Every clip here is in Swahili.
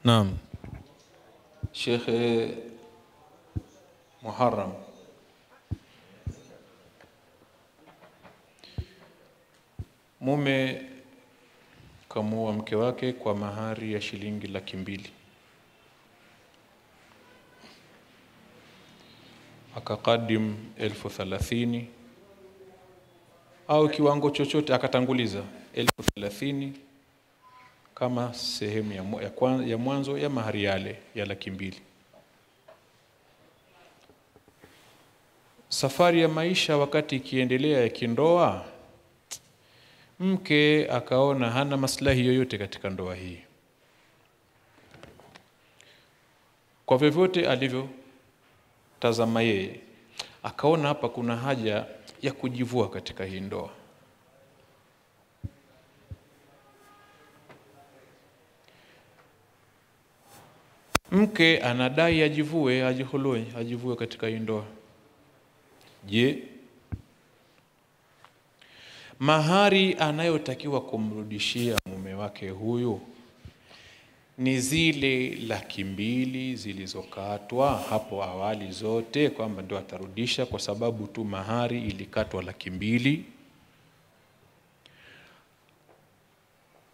Naam. Sheikh Muharram, mume kamuoa mke wake kwa mahari ya shilingi 200,000. Akakadim 30,000 au kiwango chochote, akatanguliza 30,000 kama sehemu ya mwanzo ya mahari yale ya 200,000. Safari ya maisha wakati ikiendelea ya kindoa, mke akaona hana maslahi yoyote katika ndoa hii. Kwa vyovyote alivyo tazama yeye, akaona hapa kuna haja ya kujivua katika hii ndoa. Mke anadai ajivue katika hii ndoa. Je, mahari anayotakiwa kumrudishia mume wake huyu ni zile 200,000 zilizokatwa hapo awali zote, kwamba ndio atarudisha kwa sababu tu mahari ilikatwa 200,000,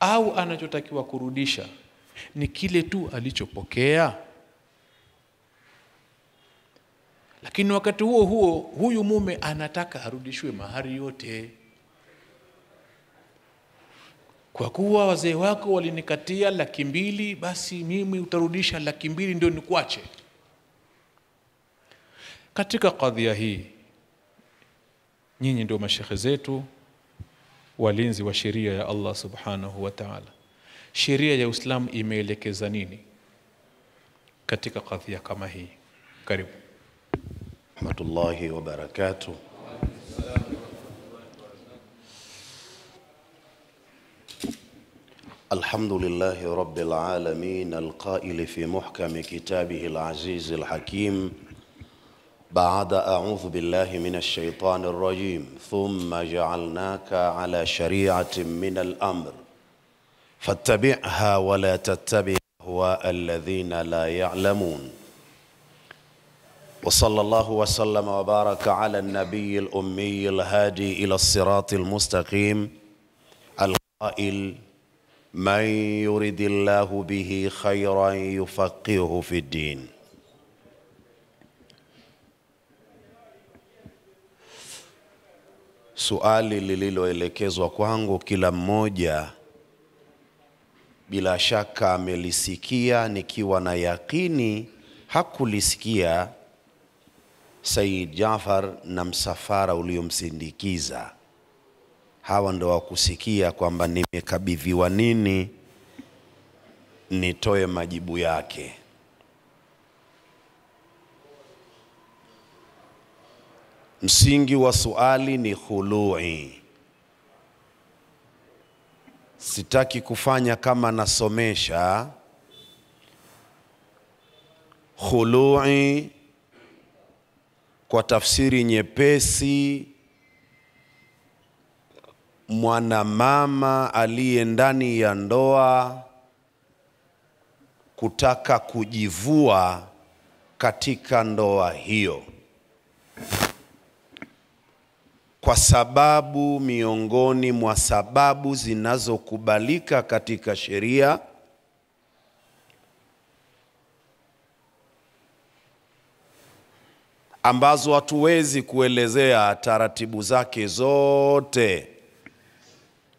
au anachotakiwa kurudisha ni kile tu alichopokea? Lakini wakati huo huyu mume anataka arudishwe mahari yote. Kwa kuwa wazee wako walinikatia 200,000, basi mimi utarudisha 200,000 ndio nikuache. Katika kadhia hii, nyinyi ndio mashekhe zetu, walinzi wa sheria ya Allah subhanahu wa ta'ala. Sheria ya Uislamu imeelekeza nini katika kadhia kama hii? Karibu. Rahmatullahi wa barakatuh. Alhamdulillahi rabbil alamin, alqaili fi muhkami kitabihi alaziz alhakim, ba'da a'udhu billahi minash shaitanir rajim, thumma ja'alnaka ala shari'atin min al-amr fattabi'ha wa la tattabi' ahwa'a alladhina la ya'lamun. وصلى الله وسلم وبارك على النبي الأمي الهادي إلى الصراط المستقيم القائل: من يرد الله به خيرا يفقهه في الدين. Suali lililoelekezwa kwangu, kila mmoja bila shaka amelisikia, nikiwa na yakini hakulisikia Said Jafar na msafara uliomsindikiza. Hawa ndio wakusikia kwamba nimekabidhiwa nini, nitoe majibu yake. Msingi wa suali ni khului. Sitaki kufanya kama nasomesha. Khului kwa tafsiri nyepesi, mwanamama aliye ndani ya ndoa kutaka kujivua katika ndoa hiyo kwa sababu miongoni mwa sababu zinazokubalika katika sheria, ambazo hatuwezi kuelezea taratibu zake zote,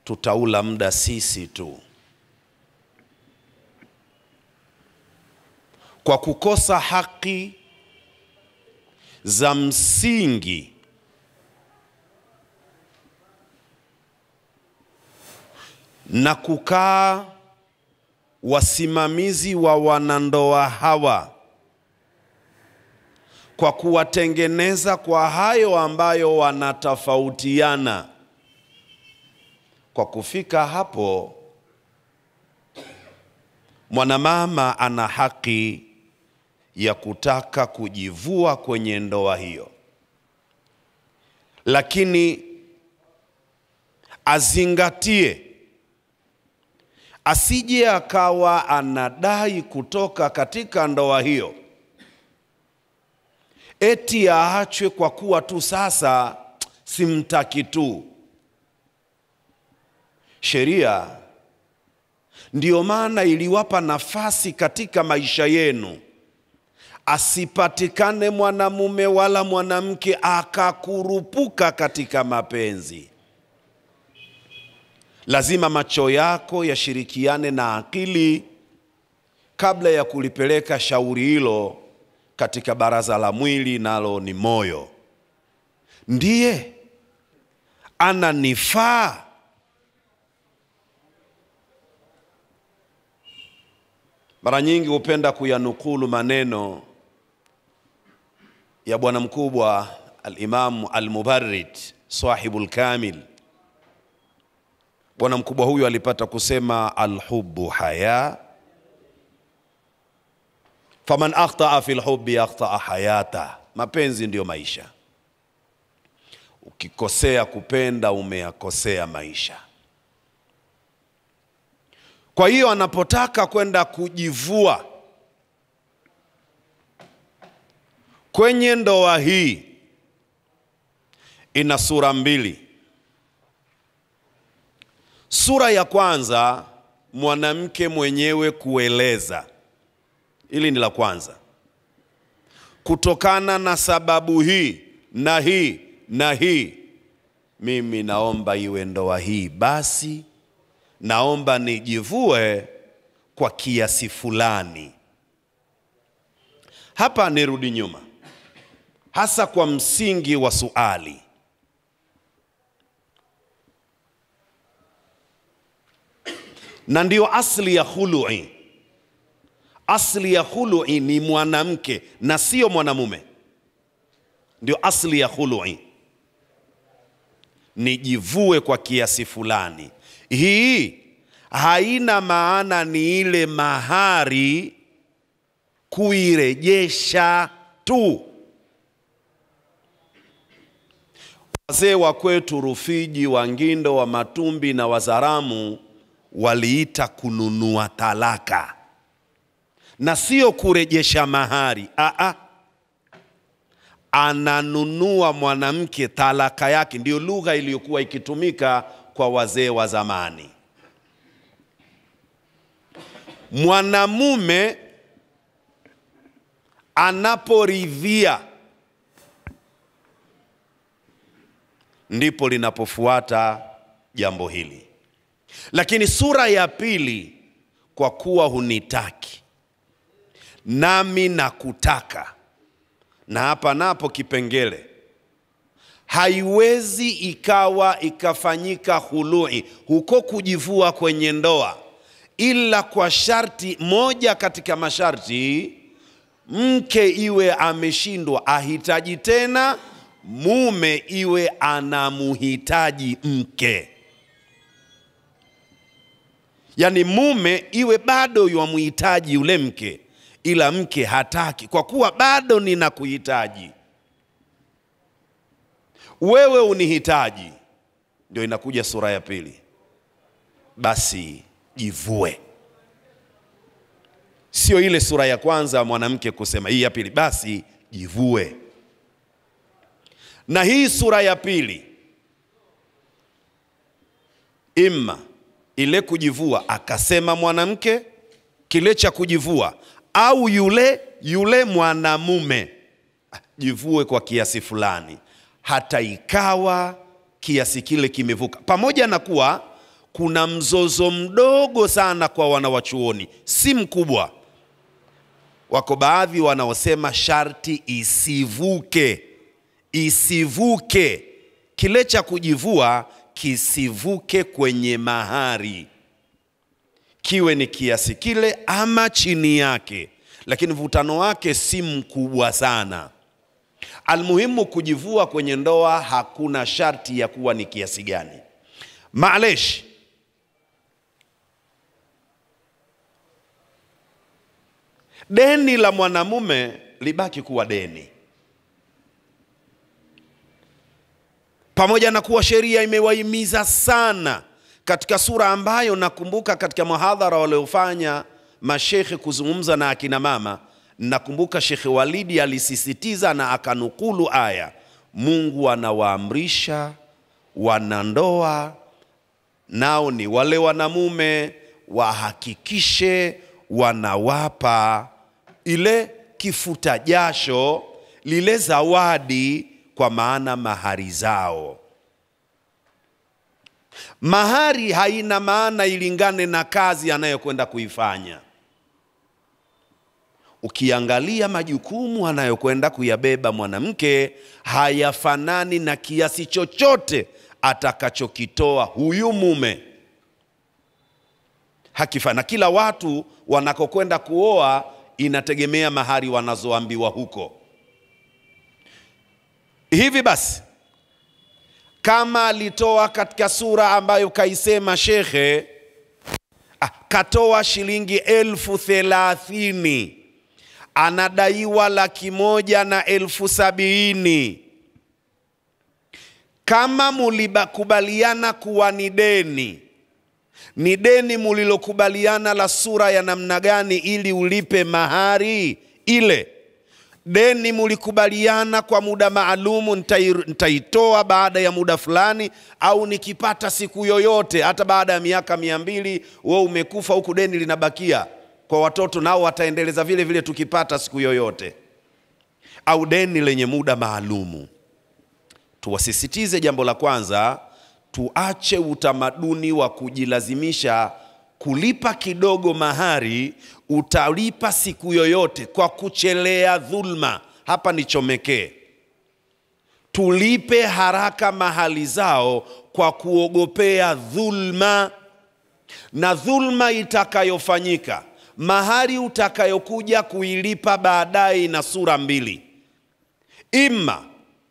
tutaula muda sisi tu. Kwa kukosa haki za msingi na kukaa wasimamizi wa wanandoa hawa kwa kuwatengeneza kwa hayo ambayo wanatofautiana. Kwa kufika hapo, mwanamama ana haki ya kutaka kujivua kwenye ndoa hiyo, lakini azingatie asije akawa anadai kutoka katika ndoa hiyo eti aachwe kwa kuwa tu sasa simtaki tu. Sheria ndiyo maana iliwapa nafasi katika maisha yenu, asipatikane mwanamume wala mwanamke akakurupuka katika mapenzi. Lazima macho yako yashirikiane na akili kabla ya kulipeleka shauri hilo katika baraza la mwili, nalo ni moyo. Ndiye ananifaa. Mara nyingi hupenda kuyanukulu maneno ya bwana mkubwa al-Imam al-Mubarrid sahibul kamil. Bwana mkubwa huyu alipata kusema, al-hubbu haya, faman akhta'a fil hubbi akhta'a hayata. Mapenzi ndiyo maisha. Ukikosea kupenda umeyakosea maisha. Kwa hiyo anapotaka kwenda kujivua kwenye ndoa hii, ina sura mbili. Sura ya kwanza, mwanamke mwenyewe kueleza. Hili ni la kwanza. Kutokana na sababu hii na hii na hii, mimi naomba iwe ndoa hii, basi naomba nijivue kwa kiasi fulani. Hapa nirudi nyuma, hasa kwa msingi wa suali. Na ndio asli ya khulu'i. Asli ya khulu'i ni mwanamke na sio mwanamume. Ndio asli ya khulu'i. Nijivue kwa kiasi fulani. Hii haina maana ni ile mahari kuirejesha tu. Wazee wa kwetu Rufiji, wa Ngindo, wa Matumbi na Wazaramu waliita kununua talaka, na sio kurejesha mahari. Ananunua mwanamke talaka yake. Ndio lugha iliyokuwa ikitumika kwa wazee wa zamani. Mwanamume anaporidhia ndipo linapofuata jambo hili. Lakini sura ya pili, kwa kuwa hunitaki nami nakutaka, na hapa napo kipengele, haiwezi ikawa ikafanyika khului, huko kujivua kwenye ndoa, ila kwa sharti moja katika masharti, mke iwe ameshindwa ahitaji tena, mume iwe anamuhitaji mke. Yani mume iwe bado yuamuhitaji yule mke, ila mke hataki, kwa kuwa bado ninakuhitaji, wewe unihitaji. Ndio inakuja sura ya pili, basi jivue. Sio ile sura ya kwanza mwanamke kusema, hii ya pili, basi jivue. Na hii sura ya pili, imma ile kujivua akasema mwanamke kile cha kujivua, au yule mwanamume jivue kwa kiasi fulani, hata ikawa kiasi kile kimevuka. Pamoja na kuwa kuna mzozo mdogo sana kwa wanawachuoni, si mkubwa. Wako baadhi wanaosema sharti isivuke kile cha kujivua, kisivuke kwenye mahari, kiwe ni kiasi kile ama chini yake, lakini mvutano wake si mkubwa sana. Almuhimu, kujivua kwenye ndoa hakuna sharti ya kuwa ni kiasi gani. Maalesh, deni la mwanamume libaki kuwa deni, pamoja na kuwa sheria imewahimiza sana katika sura ambayo nakumbuka katika muhadhara waliofanya mashekhe kuzungumza na akina mama, nakumbuka Sheikh Walidi alisisitiza na akanukulu aya, Mungu anawaamrisha wanandoa, nao ni wale wanamume, wahakikishe wanawapa ile kifuta jasho, lile zawadi, kwa maana mahari zao. Mahari haina maana ilingane na kazi anayokwenda kuifanya. Ukiangalia majukumu anayokwenda kuyabeba mwanamke hayafanani na kiasi chochote atakachokitoa huyu mume. Hakifana. Kila watu wanakokwenda kuoa inategemea mahari wanazoambiwa huko. Hivi basi, kama alitoa katika sura ambayo kaisema shekhe, katoa shilingi 30,000, anadaiwa 170,000. Kama mulikubaliana kuwa ni deni mulilokubaliana la sura ya namna gani ili ulipe mahari ile? Deni mulikubaliana kwa muda maalumu, nitaitoa baada ya muda fulani, au nikipata siku yoyote, hata baada ya miaka 200 wewe umekufa huku deni linabakia kwa watoto, nao wataendeleza vile vile tukipata siku yoyote, au deni lenye muda maalumu. Tuwasisitize jambo la kwanza, tuache utamaduni wa kujilazimisha kulipa kidogo mahari, utalipa siku yoyote, kwa kuchelea dhulma. Hapa nichomekee, tulipe haraka mahali zao kwa kuogopea dhulma, na dhulma itakayofanyika, mahari utakayokuja kuilipa baadaye na sura mbili. Ima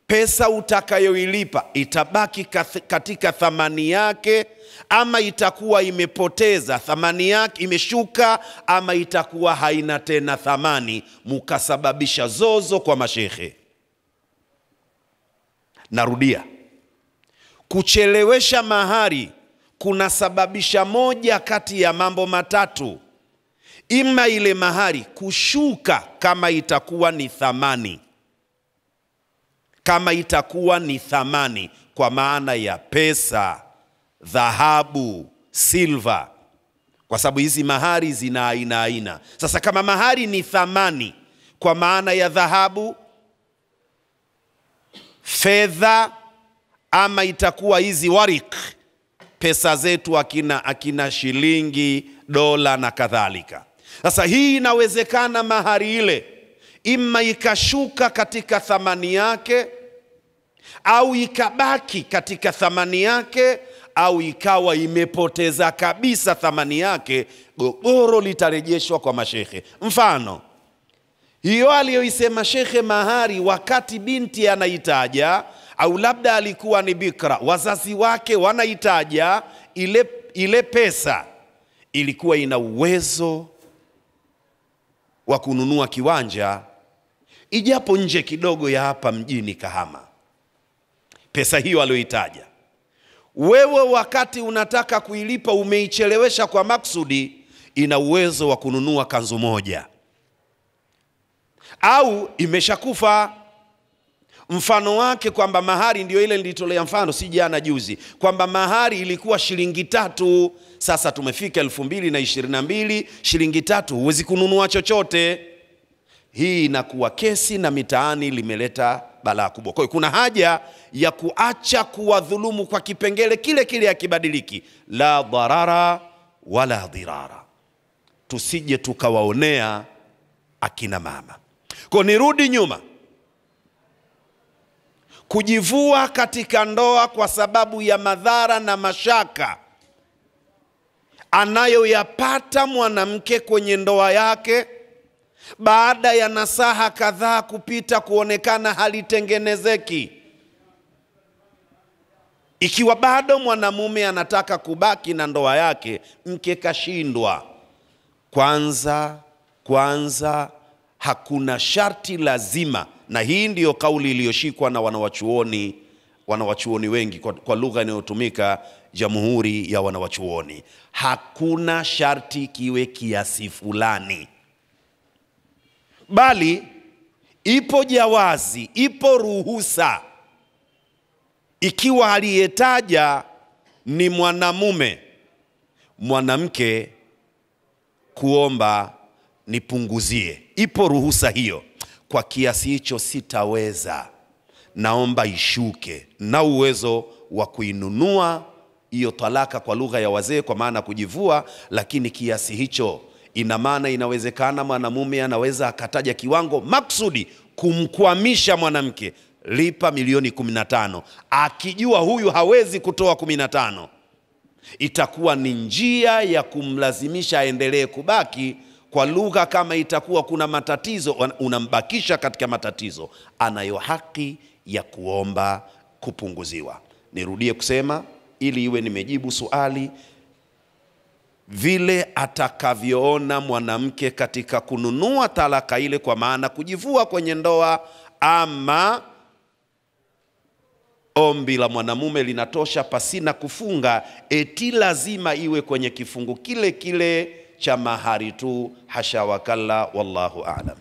pesa utakayoilipa itabaki katika thamani yake, ama itakuwa imepoteza thamani yake, imeshuka, ama itakuwa haina tena thamani, mukasababisha zozo kwa mashekhe. Narudia, kuchelewesha mahari kunasababisha moja kati ya mambo matatu. Ima ile mahari kushuka kama itakuwa ni thamani, kama itakuwa ni thamani kwa maana ya pesa, dhahabu, silva, kwa sababu hizi mahari zina aina. Sasa kama mahari ni thamani kwa maana ya dhahabu, fedha, ama itakuwa hizi warik, pesa zetu akina shilingi, dola na kadhalika. Sasa hii inawezekana mahari ile ima ikashuka katika thamani yake, au ikabaki katika thamani yake, au ikawa imepoteza kabisa thamani yake. Gogoro litarejeshwa kwa mashekhe. Mfano, hiyo aliyoisema shekhe mahari, wakati binti anaitaja, au labda alikuwa ni bikra, wazazi wake wanaitaja ile pesa, ilikuwa ina uwezo wa kununua kiwanja ijapo nje kidogo ya hapa mjini Kahama. Pesa hiyo aliyoitaja, wewe wakati unataka kuilipa umeichelewesha kwa maksudi, ina uwezo wa kununua kanzu moja, au imeshakufa. Mfano wake kwamba mahari ndio ile nilitolea mfano si jana juzi, kwamba mahari ilikuwa shilingi 3, sasa tumefika 2022, shilingi 3 huwezi kununua chochote. Hii inakuwa kesi na mitaani limeleta balaa kubwa. Kwa hiyo kuna haja ya kuacha kuwadhulumu kwa kipengele kile kile akibadiliki, la dharara wala dhirara, tusije tukawaonea akina mama. Kwa nirudi nyuma, kujivua katika ndoa kwa sababu ya madhara na mashaka anayoyapata mwanamke kwenye ndoa yake, baada ya nasaha kadhaa kupita kuonekana halitengenezeki. Ikiwa bado mwanamume anataka kubaki na ndoa yake, mke kashindwa. Kwanza hakuna sharti lazima, na hii ndiyo kauli iliyoshikwa na wanawachuoni wengi kwa lugha inayotumika, jamhuri ya wanawachuoni. Hakuna sharti kiwe kiasi fulani, bali ipo jawazi, ipo ruhusa ikiwa aliyetaja ni mwanamume, mwanamke kuomba nipunguzie. Ipo ruhusa hiyo, kwa kiasi hicho sitaweza, naomba ishuke, na uwezo wa kuinunua hiyo talaka kwa lugha ya wazee, kwa maana kujivua, lakini kiasi hicho. Ina maana inawezekana mwanamume anaweza akataja kiwango maksudi kumkwamisha mwanamke, lipa milioni 15, akijua huyu hawezi kutoa 15. Itakuwa ni njia ya kumlazimisha aendelee kubaki. Kwa lugha kama itakuwa kuna matatizo, unambakisha katika matatizo, anayo haki ya kuomba kupunguziwa. Nirudie kusema ili iwe nimejibu swali, vile atakavyoona mwanamke katika kununua talaka ile, kwa maana kujivua kwenye ndoa, ama ombi la mwanamume linatosha pasina kufunga, eti lazima iwe kwenye kifungu kile kile cha mahari tu. Hasha wakalla, wallahu a'lam.